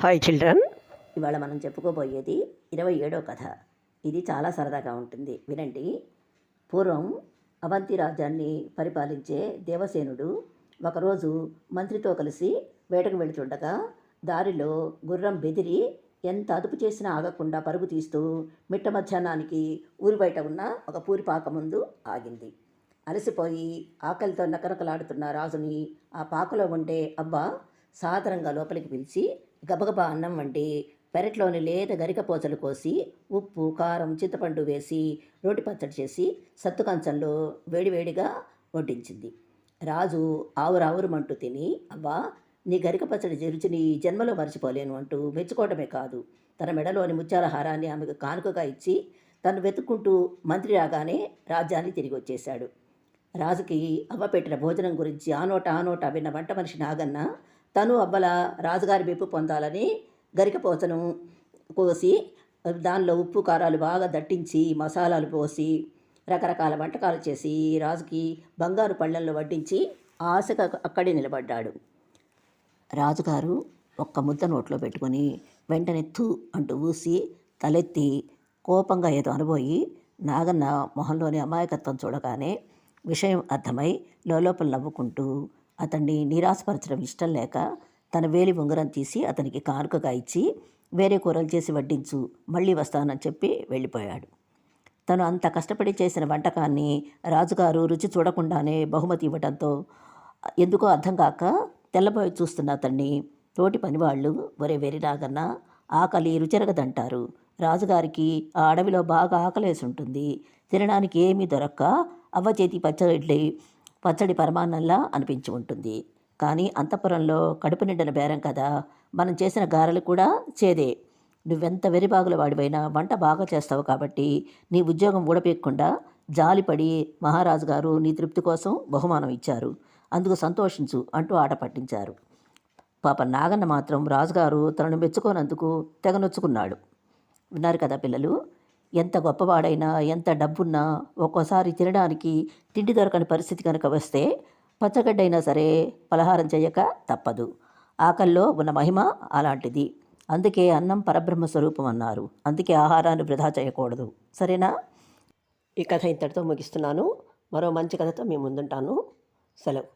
Hi children. ఇవాళ మనం చెప్పుకోబోయేది 27వ కథ. ఇది చాలా సరదాగా ఉంటుంది, వినండి. పూర్వం అవంతి రాజ్యాన్ని పరిపాలించే దేవసేనుడు ఒకరోజు మంత్రితో కలిసి వేటకు వెళుతుండగా దారిలో గుర్రం బెదిరి ఎంత అదుపు చేసినా ఆగకుండా పరుగు తీస్తూ మిట్ట మధ్యాహ్నానికి ఊరి బయట ఉన్న ఒక పూరిపాక ముందు ఆగింది. అలసిపోయి ఆకలితో నకనకలాడుతున్న రాజుని ఆ పాకలో ఉండే అవ్వ సాదరంగా లోపలికి పిలిచి గబగబా అన్నం వండి పెరట్లోని లేత గరికపోచలు కోసి ఉప్పు కారం చింతపండు వేసి రోటి పచ్చడి చేసి సత్తు కంచంలో వేడివేడిగా వడ్డించింది. రాజు ఆవురావురమంటూ తిని, అవ్వా, నీ గరిక పచ్చడి రుచిని జన్మలో మర్చిపోలేను అంటూ మెచ్చుకోవడమే కాదు, తన మెడలోని ముత్యాల హారాన్ని ఆమెకు కానుకగా ఇచ్చి తను వెతుక్కుంటూ మంత్రి రాగానే రాజ్యాన్ని తిరిగి వచ్చేశాడు. రాజుకి అవ్వ పెట్టిన భోజనం గురించి ఆనోట విన్న వంట మనిషి నాగన్న తను అవ్వల రాజుగారి మెప్పు పొందాలని గరికపోచను కోసి దానిలో ఉప్పు కారాలు బాగా దట్టించి మసాలాలు పోసి రకరకాల వంటకాలు చేసి రాజుకి బంగారు పళ్ళెంలో వడ్డించి ఆశగా అక్కడే నిలబడ్డాడు. రాజుగారు ఒక్క ముద్ద నోట్లో పెట్టుకొని వెంటనే థూ అంటూ ఊసి తలెత్తి కోపంగా ఏదో అనబోయి నాగన్న మొహంలోని అమాయకత్వం చూడగానే విషయం అర్థమై లోపల నవ్వుకుంటూ అతన్ని నిరాశపరచడం ఇష్టం లేక తన వేలి ఉంగరం తీసి అతనికి కానుకగా ఇచ్చి వేరే కూరలు చేసి వడ్డించు, మళ్ళీ వస్తానని చెప్పి వెళ్ళిపోయాడు. తను అంత కష్టపడి చేసిన వంటకాన్ని రాజుగారు రుచి చూడకుండానే బహుమతి ఇవ్వడంతో ఎందుకో అర్థం కాక తెల్లబోయి చూస్తున్న అతన్ని తోటి పనివాళ్ళు, ఒరే వెర్రినాగన్న, ఆకలి రుచెరగదంటారు. రాజుగారికి ఆ అడవిలో బాగా ఆకలేసి ఉంటుంది. తినడానికి ఏమీ దొరక్క అవ్వ చేతి పచ్చడి పరమాన్నంలా అనిపించి ఉంటుంది. కానీ అంతఃపురంలో కడుపు నిండిన బేరం కదా, మనం చేసిన గారెలు కూడా చేదే. నువ్వెంత వెరిబాగుల వాడివైనా వంట బాగా చేస్తావు కాబట్టి నీ ఉద్యోగం ఊడపీయకుండా జాలిపడి మహారాజు గారు నీ తృప్తి కోసం బహుమానం ఇచ్చారు, అందుకు సంతోషించు అంటూ ఆట పట్టించారు. పాప నాగన్న మాత్రం రాజుగారు తనను మెచ్చుకోనందుకు తెగనొచ్చుకున్నాడు. విన్నారు కదా పిల్లలు. ఎంత గొప్పవాడైనా ఎంత డబ్బున్నా ఒక్కోసారి తినడానికి తిండి దొరకని పరిస్థితి కనుక వస్తే పచ్చగడ్డైనా సరే పలహారం చేయక తప్పదు. ఆకల్లో ఉన్న మహిమ అలాంటిది. అందుకే అన్నం పరబ్రహ్మ స్వరూపం అన్నారు. అందుకే ఆహారాన్ని వృధా చేయకూడదు. సరేనా? ఈ కథ ఇంతటితో ముగిస్తున్నాను. మరో మంచి కథతో మీ ముందుంటాను. సెలవు.